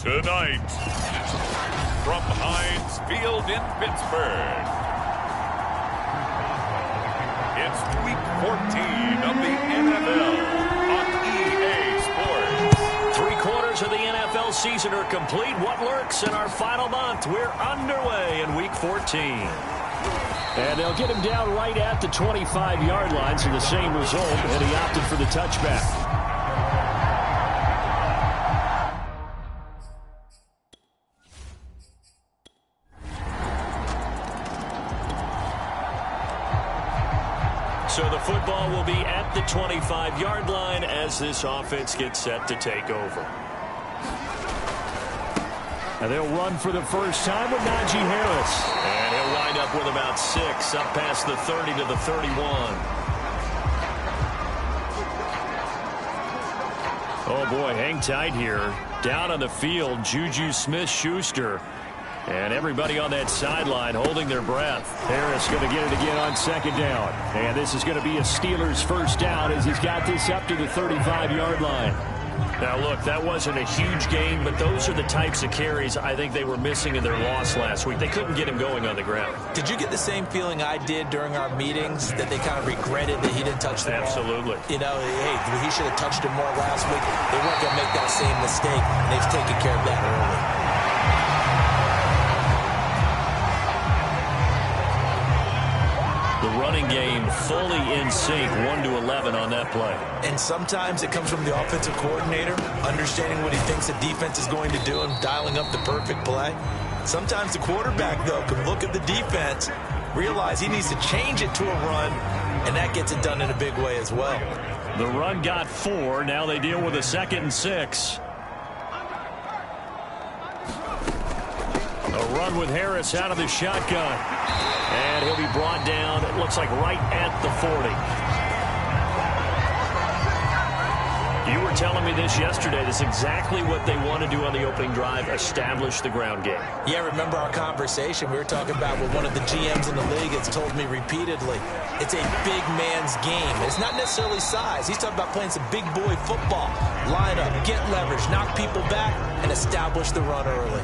Tonight, from Heinz Field in Pittsburgh, it's Week 14 of the NFL on EA Sports. 3/4 of the NFL season are complete. What lurks in our final month? We're underway in Week 14. And they'll get him down right at the 25-yard line, so the same result, and he opted for the touchback. So the football will be at the 25-yard line as this offense gets set to take over. And they'll run for the first time with Najee Harris. And he'll wind up with about 6, up past the 30 to the 31. Oh, boy, hang tight here. Down on the field, Juju Smith-Schuster. And everybody on that sideline holding their breath. Harris going to get it again on second down. And this is going to be a Steelers first down as he's got this up to the 35-yard line. Now, look, that wasn't a huge game, but those are the types of carries I think they were missing in their loss last week. They couldn't get him going on the ground. Did you get the same feeling I did during our meetings, that they kind of regretted that he didn't touch the ball? Absolutely. You know, hey, he should have touched it more last week. They weren't going to make that same mistake, and they've taken care of that early. The running game fully in sync, 1-11 on that play. And sometimes it comes from the offensive coordinator, understanding what he thinks the defense is going to do and dialing up the perfect play. Sometimes the quarterback, though, can look at the defense, realize he needs to change it to a run, and that gets it done in a big way as well. The run got 4. Now they deal with a 2nd and 6. A run with Harris out of the shotgun. And he'll be brought down, it looks like right at the 40. You were telling me this yesterday. This is exactly what they want to do on the opening drive, establish the ground game. Yeah, remember our conversation? We were talking about what one of the GMs in the league has told me repeatedly. It's a big man's game. It's not necessarily size. He's talking about playing some big boy football. Line up, get leverage, knock people back, and establish the run early.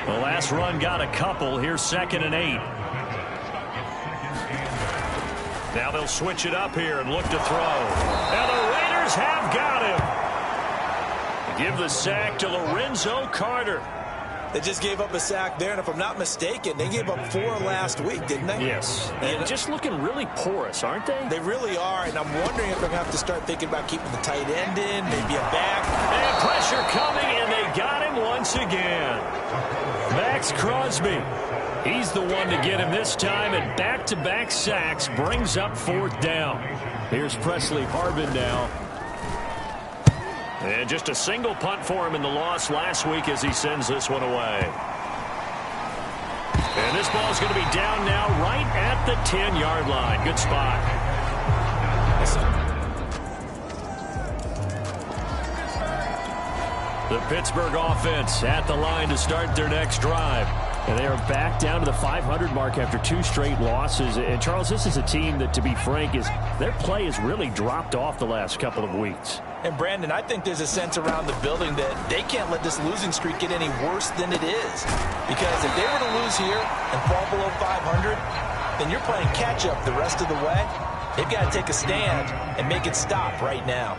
The last run got a couple. Here's 2nd and 8. Now they'll switch it up here and look to throw. And the Raiders have got him. Give the sack to Lorenzo Carter. They just gave up a sack there, and if I'm not mistaken, they gave up 4 last week, didn't they? Yes. And just looking really porous, aren't they? They really are, and I'm wondering if they're going to have to start thinking about keeping the tight end in, maybe a back. And pressure coming, and they got him once again. Max Crosby. He's the one to get him this time, and back-to-back sacks brings up 4th down. Here's Presley Harvin now. And just a single punt for him in the loss last week as he sends this one away. And this ball's going to be down now right at the 10-yard line. Good spot. The Pittsburgh offense at the line to start their next drive. And they are back down to the 500 mark after 2 straight losses. And, Charles, this is a team that, to be frank, their play has really dropped off the last couple of weeks. And, Brandon, I think there's a sense around the building that they can't let this losing streak get any worse than it is. Because if they were to lose here and fall below 500, then you're playing catch-up the rest of the way. They've got to take a stand and make it stop right now.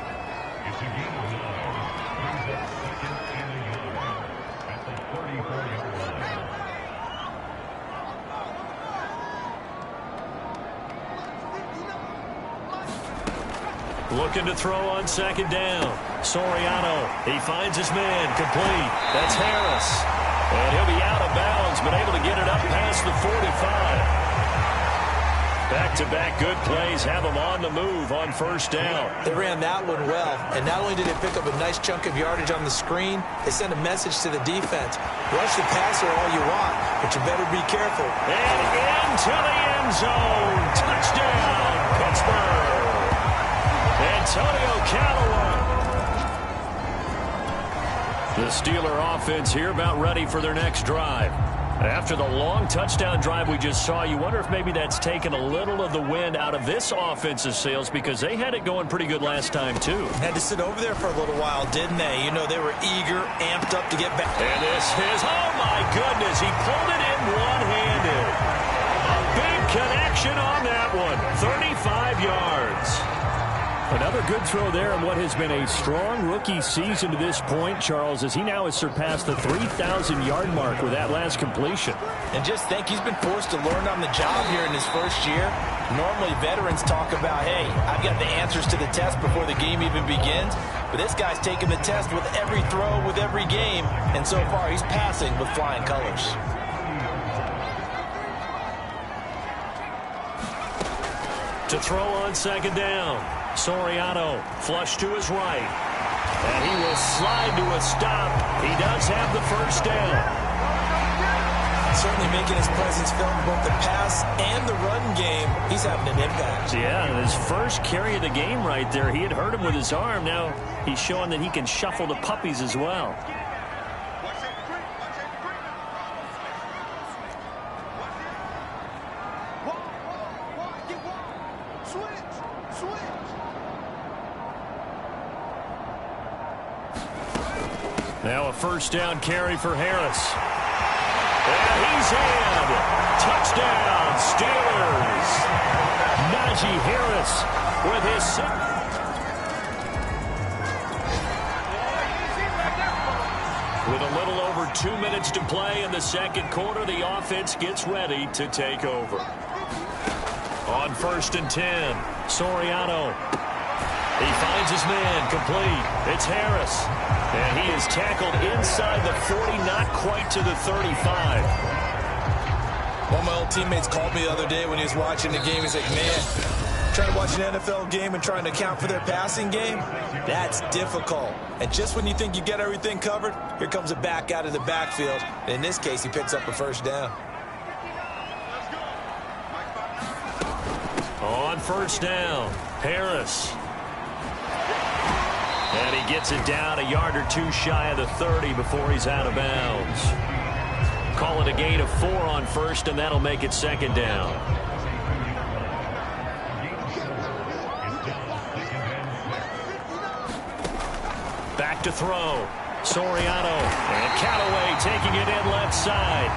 Looking to throw on 2nd down. Soriano, he finds his man, complete. That's Harris. And he'll be out of bounds, but able to get it up past the 45. Back-to-back good plays have them on the move on 1st down. They ran that one well, and not only did they pick up a nice chunk of yardage on the screen, they sent a message to the defense. Rush the passer all you want, but you better be careful. And into the end zone. Touchdown, Pittsburgh. Antonio Callaway. The Steeler offense here about ready for their next drive. After the long touchdown drive we just saw, you wonder if maybe that's taken a little of the wind out of this offensive sails, because they had it going pretty good last time, too. Had to sit over there for a little while, didn't they? You know, they were eager, amped up to get back. And this is, oh my goodness, he pulled it in one-handed. A big connection on that one, 35 yards. Another good throw there in what has been a strong rookie season to this point, Charles, as he now has surpassed the 3,000-yard mark with that last completion. And just think, he's been forced to learn on the job here in his first year. Normally, veterans talk about, hey, I've got the answers to the test before the game even begins. But this guy's taking the test with every throw, with every game. And so far, he's passing with flying colors. To throw on second down. Soriano flush to his right. And he will slide to a stop. He does have the first down. Certainly making his presence felt in both the pass and the run game. He's having an impact. Yeah, his first carry of the game right there. He had hurt him with his arm. Now he's showing that he can shuffle the puppies as well. Now a first down carry for Harris. And he's in. Touchdown, Steelers. Najee Harris with his With a little over 2 minutes to play in the second quarter, the offense gets ready to take over. On 1st and 10, Soriano. He finds his man, complete. It's Harris. And he is tackled inside the 40, not quite to the 35. One of my old teammates called me the other day when he was watching the game. He's like, man, trying to watch an NFL game and trying to account for their passing game, that's difficult. And just when you think you get everything covered, here comes a back out of the backfield. And in this case, he picks up a first down. On 1st down, Harris. And he gets it down a yard or two shy of the 30 before he's out of bounds. Call it a gain of 4 on 1st, and that'll make it 2nd down. Back to throw. Soriano. And Callaway taking it in left side.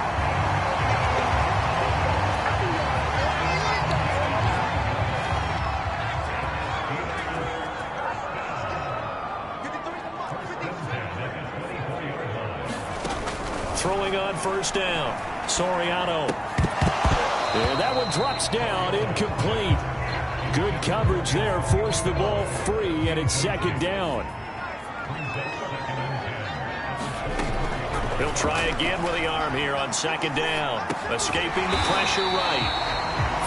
Throwing on 1st down. Soriano. And that one drops down, incomplete. Good coverage there, forced the ball free, and it's 2nd down. He'll try again with the arm here on 2nd down. Escaping the pressure right.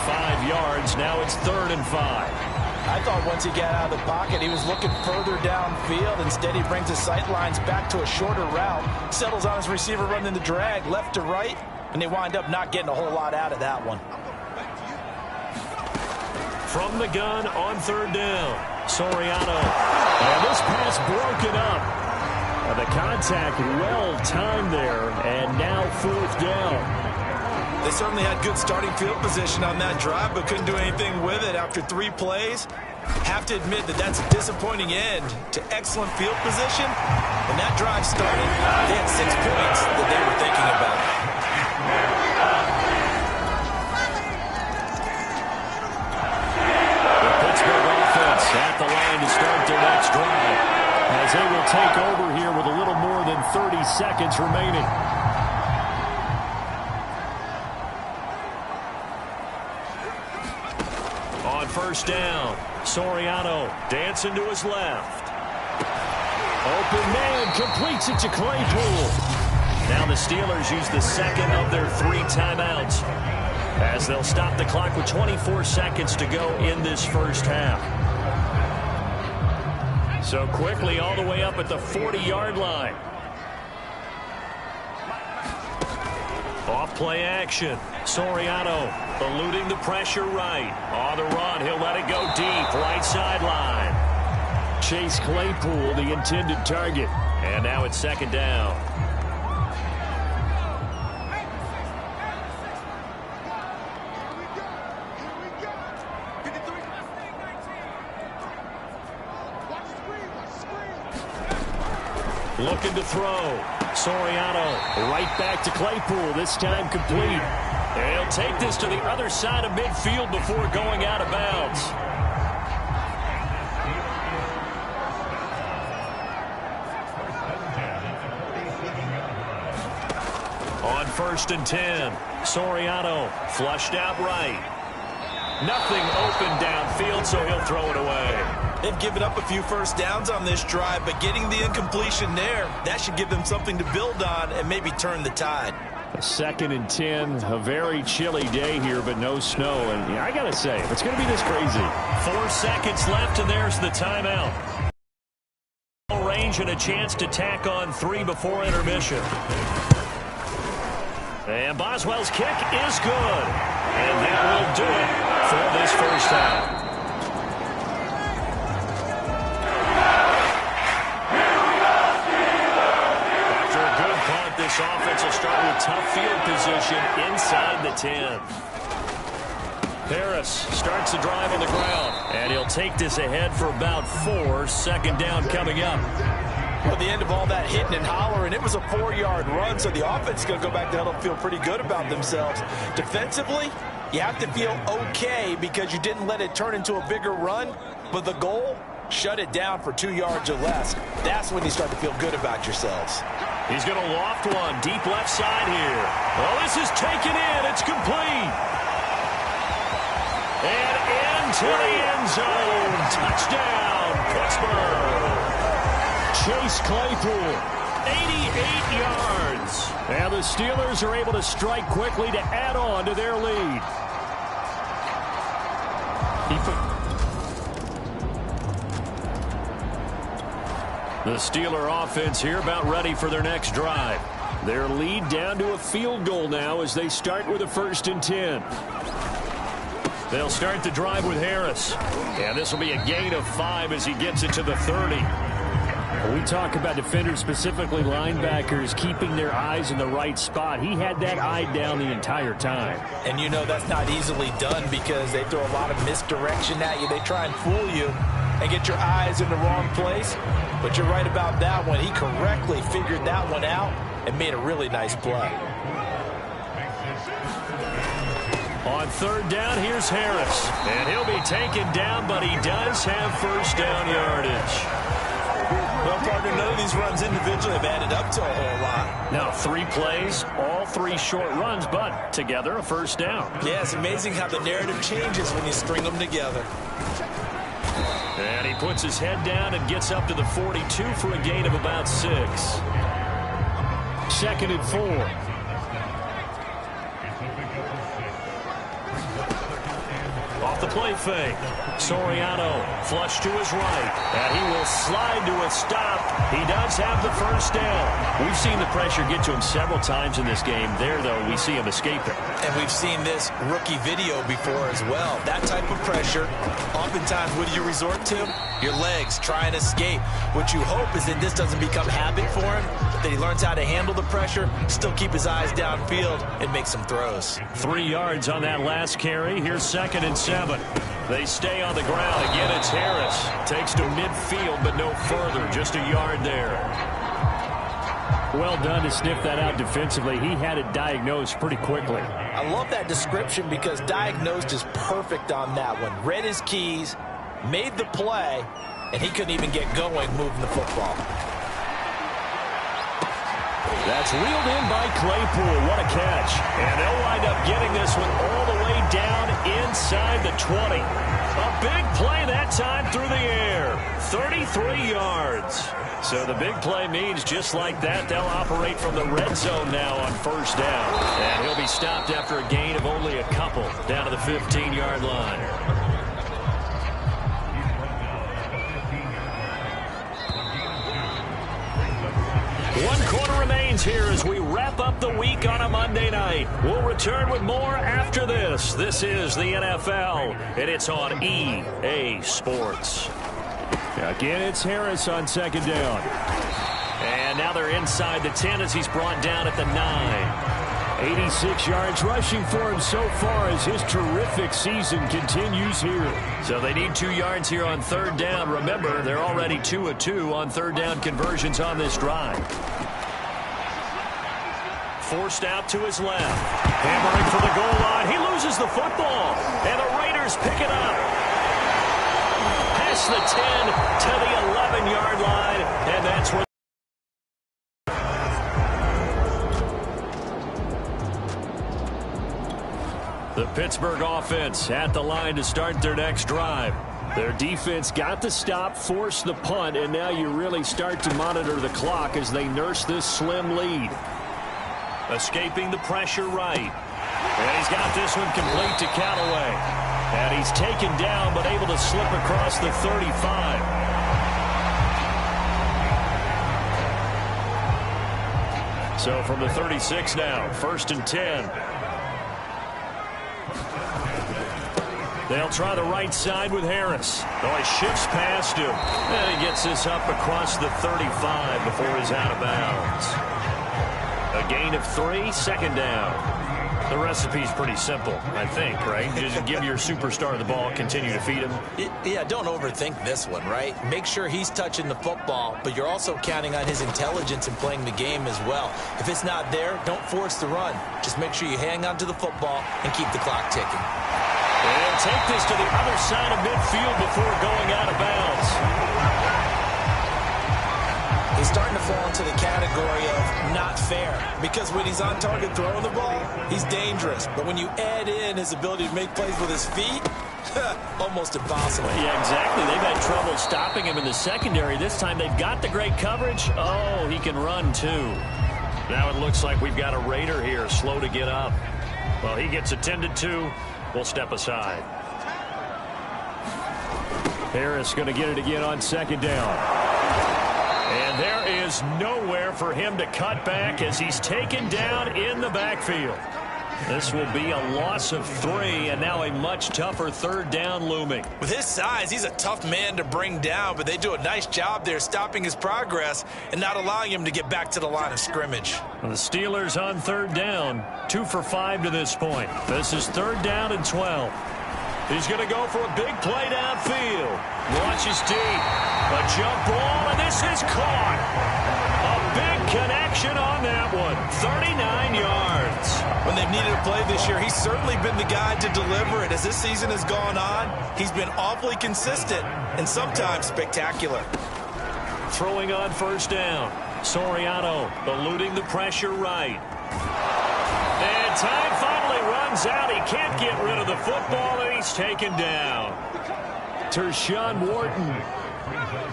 5 yards, now it's 3rd and 5. I thought once he got out of the pocket, he was looking further downfield. Instead, he brings his sight lines back to a shorter route, settles on his receiver running the drag left to right, and they wind up not getting a whole lot out of that one. From the gun on 3rd down, Soriano. And this pass broken up. The contact well timed there, and now 4th down. They certainly had good starting field position on that drive, but couldn't do anything with it after 3 plays. Have to admit that that's a disappointing end to excellent field position. When that drive started, they had 6 points that they were thinking about. The Pittsburgh offense at the line to start their next drive, as they will take over here with a little more than 30 seconds remaining. On 1st down, Soriano dancing to his left. Open man, completes it to Claypool. Now the Steelers use the 2nd of their 3 timeouts, as they'll stop the clock with 24 seconds to go in this first half. So quickly all the way up at the 40-yard line. Off play action. Soriano eluding the pressure right. On the run, he'll let it go deep. Right sideline. Chase Claypool, the intended target. And now it's 2nd down. Looking to throw. Soriano right back to Claypool, this time complete. And he'll take this to the other side of midfield before going out of bounds. On 1st and 10, Soriano flushed out right. Nothing open downfield, so he'll throw it away. They've given up a few first downs on this drive, but getting the incompletion there, that should give them something to build on and maybe turn the tide. 2nd and 10, a very chilly day here, but no snow. And I got to say, if it's going to be this crazy. 4 seconds left, and there's the timeout. Range and a chance to tack on 3 before intermission. And Boswell's kick is good. And that will do it for this first half. After a good punt, this offense will start with tough field position inside the 10. Harris starts the drive on the ground. And he'll take this ahead for about 4. 2nd down coming up. Well, at the end of all that hitting and hollering, it was a 4-yard run, so the offense is going to go back to huddle and feel pretty good about themselves. Defensively, you have to feel okay because you didn't let it turn into a bigger run, but the goal, shut it down for 2 yards or less. That's when you start to feel good about yourselves. He's going to loft one deep left side here. Well, this is taken in. It's complete. And into the end zone. Touchdown, Pittsburgh. Chase Claypool, 88 yards. And the Steelers are able to strike quickly to add on to their lead. The Steeler offense here about ready for their next drive. Their lead down to a field goal now as they start with a 1st and 10. They'll start the drive with Harris. And this will be a gain of 5 as he gets it to the 30. We talk about defenders, specifically linebackers, keeping their eyes in the right spot. He had that eye down the entire time. And you know that's not easily done because they throw a lot of misdirection at you. They try and fool you and get your eyes in the wrong place. But you're right about that one. He correctly figured that one out and made a really nice play. On 3rd down, here's Harris. And he'll be taken down, but he does have 1st down yardage. Well, partner, none of these runs individually have added up to a whole lot. Now, 3 plays, all 3 short runs, but together a 1st down. Yeah, it's amazing how the narrative changes when you string them together. And he puts his head down and gets up to the 42 for a gain of about 6. 2nd and 4. Off the play fake. Soriano flush to his right. And he will slide to a stop. He does have the 1st down. We've seen the pressure get to him several times in this game. There, though, we see him escape it. And we've seen this rookie video before as well. That type of pressure, oftentimes, what do you resort to? Your legs, try and escape. What you hope is that this doesn't become habit for him, that he learns how to handle the pressure, still keep his eyes downfield, and make some throws. 3 yards on that last carry. Here's 2nd and 7. They stay on the ground. Again, it's Harris. Takes to midfield, but no further. Just a yard there. Well done to sniff that out defensively. He had it diagnosed pretty quickly. I love that description because diagnosed is perfect on that one. Read his keys, made the play, and he couldn't even get going moving the football. That's reeled in by Claypool. What a catch. And they'll wind up getting this one all the way down inside the 20. A big play that time through the air. 33 yards. So the big play means just like that, they'll operate from the red zone now on 1st down. And he'll be stopped after a gain of only a couple down to the 15-yard line. 1 quarter remains here as we wrap up the week on a Monday night. We'll return with more after this. This is the NFL, and it's on EA Sports. Again, it's Harris on 2nd down. And now they're inside the 10 as he's brought down at the 9. 86 yards rushing for him so far as his terrific season continues here. So they need 2 yards here on third down. Remember, they're already 2 of 2 on third down conversions on this drive. Forced out to his left. Hammering for the goal line. He loses the football. And the Raiders pick it up. Past the 10 to the 11-yard line. And that's where the Pittsburgh offense at the line to start their next drive. Their defense got the stop, forced the punt, and now you really start to monitor the clock as they nurse this slim lead. Escaping the pressure right. And he's got this one complete to Callaway. And he's taken down but able to slip across the 35. So from the 36 now, 1st and 10. They'll try the right side with Harris. Oh, he shifts past him. And he gets this up across the 35 before he's out of bounds. A gain of 3, 2nd down. The recipe's pretty simple, I think, right? Just give your superstar the ball, continue to feed him. Yeah, don't overthink this one, right? Make sure he's touching the football, but you're also counting on his intelligence in playing the game as well. If it's not there, don't force the run. Just make sure you hang on to the football and keep the clock ticking. And take this to the other side of midfield before going out of bounds. He's starting to fall into the category of not fair, because when he's on target throwing the ball, he's dangerous. But when you add in his ability to make plays with his feet, almost impossible. Yeah, exactly. They've had trouble stopping him in the secondary. This time they've got the great coverage. Oh, he can run too. Now it looks like we've got a Raider here, slow to get up. Well, he gets attended to. We'll step aside. Harris going to get it again on 2nd down. And there is nowhere for him to cut back as he's taken down in the backfield. This will be a loss of 3, and now a much tougher 3rd down looming. With his size, he's a tough man to bring down, but they do a nice job there stopping his progress and not allowing him to get back to the line of scrimmage. The Steelers on 3rd down, 2 for 5 to this point. This is 3rd down and 12. He's going to go for a big play downfield. Launches deep. A jump ball, and this is caught. A big connection on that one. 39 yards. When they've needed a play this year, he's certainly been the guy to deliver it. As this season has gone on, he's been awfully consistent and sometimes spectacular. Throwing on 1st down. Soriano eluding the pressure right. And time finally runs out. He can't get rid of the football, and he's taken down. Tershawn Wharton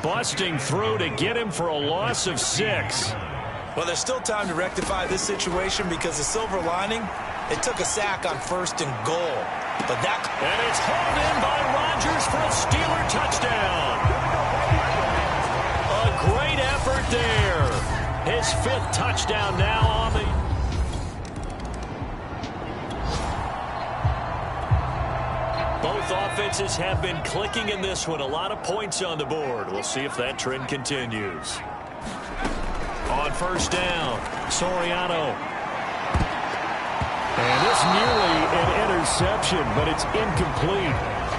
busting through to get him for a loss of 6. Well, there's still time to rectify this situation because the silver lining, it took a sack on 1st and goal. And it's hauled in by Rodgers for a Steeler touchdown. A great effort there. His 5th touchdown now on the... Both offenses have been clicking in this one. A lot of points on the board. We'll see if that trend continues. On 1st down, Soriano. And this nearly an interception, but it's incomplete.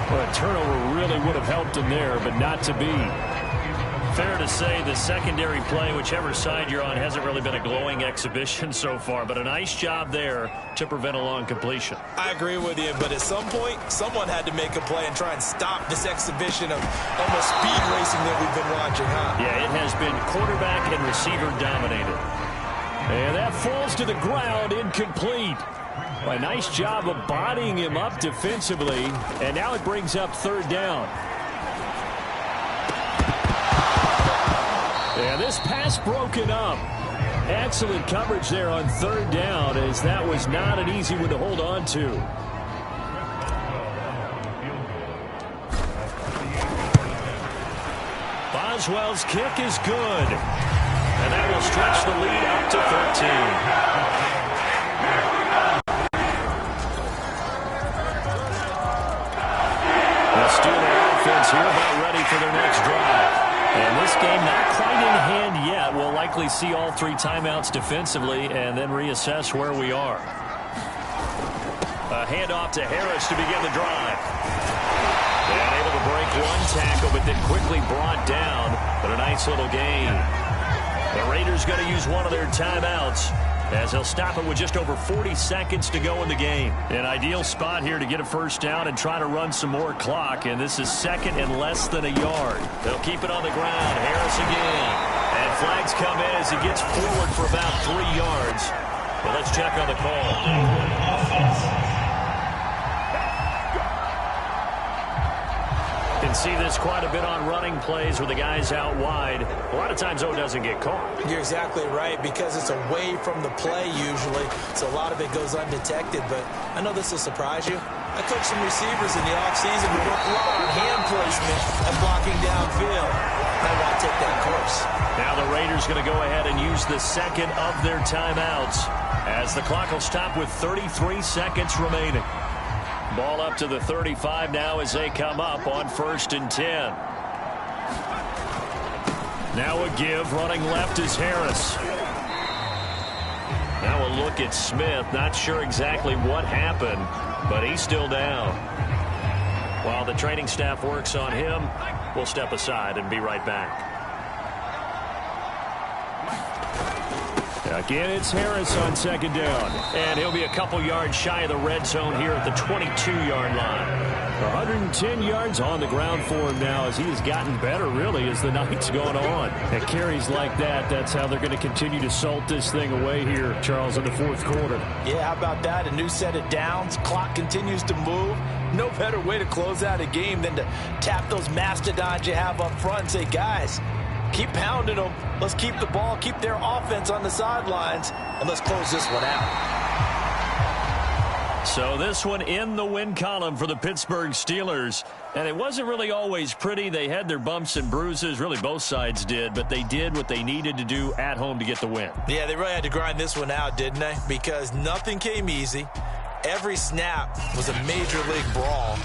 Well, a turnover really would have helped him there, but not to be. Fair to say the secondary play, whichever side you're on, hasn't really been a glowing exhibition so far, but a nice job there to prevent a long completion. I agree with you, but at some point, someone had to make a play and try and stop this exhibition of almost speed racing that we've been watching, huh? Yeah, it has been quarterback and receiver dominated. And that falls to the ground, incomplete. A nice job of bodying him up defensively, and now it brings up 3rd down. And this pass broken up. Excellent coverage there on 3rd down, as that was not an easy one to hold on to. Boswell's kick is good. And that will stretch the lead up to 13. The Steeler offense here about ready for their next drive. And this game not quite in hand yet. We'll likely likely see all 3 timeouts defensively and then reassess where we are. A handoff to Harris to begin the drive. And able to break 1 tackle, but then quickly brought down. But a nice little gain. The Raiders going to use one of their timeouts, as they'll stop it with just over 40 seconds to go in the game. An ideal spot here to get a first down and try to run some more clock, and this is second and less than a yard. They'll keep it on the ground. Harris again. And flags come in as he gets forward for about 3 yards. Well, let's check on the call. Can see this quite a bit on running plays with the guys out wide. A lot of times, though, doesn't get caught. You're exactly right, because it's away from the play usually, so a lot of it goes undetected. But I know this will surprise you. I coached some receivers in the offseason who worked a lot on hand placement and blocking downfield. I want to take that course. Now the Raiders going to go ahead and use the second of their timeouts, as the clock will stop with 33 seconds remaining. Ball up to the 35 now as they come up on 1st and 10. Now a give. Running left is Harris. Now a look at Smith. Not sure exactly what happened, but he's still down. While the training staff works on him, we'll step aside and be right back. Again, it's Harris on 2nd down. And he'll be a couple yards shy of the red zone here at the 22-yard line. 110 yards on the ground for him now, as he has gotten better, really, as the night's gone on. At carries like that, that's how they're going to continue to salt this thing away here, Charles, in the 4th quarter. Yeah, how about that? A new set of downs. Clock continues to move. No better way to close out a game than to tap those mastodons you have up front and say, guys, keep pounding them. Let's keep the ball, keep their offense on the sidelines, and let's close this one out. So this one in the win column for the Pittsburgh Steelers. And it wasn't really always pretty. They had their bumps and bruises. Really, both sides did. But they did what they needed to do at home to get the win. Yeah, they really had to grind this one out, didn't they? Because nothing came easy. Every snap was a major league brawl.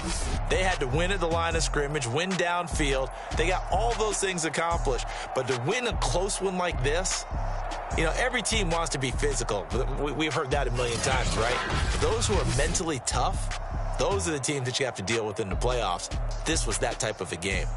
They had to win at the line of scrimmage, win downfield. They got all those things accomplished. But to win a close one like this, you know, every team wants to be physical. We've heard that a million times, right? Those who are mentally tough, those are the teams that you have to deal with in the playoffs. This was that type of a game.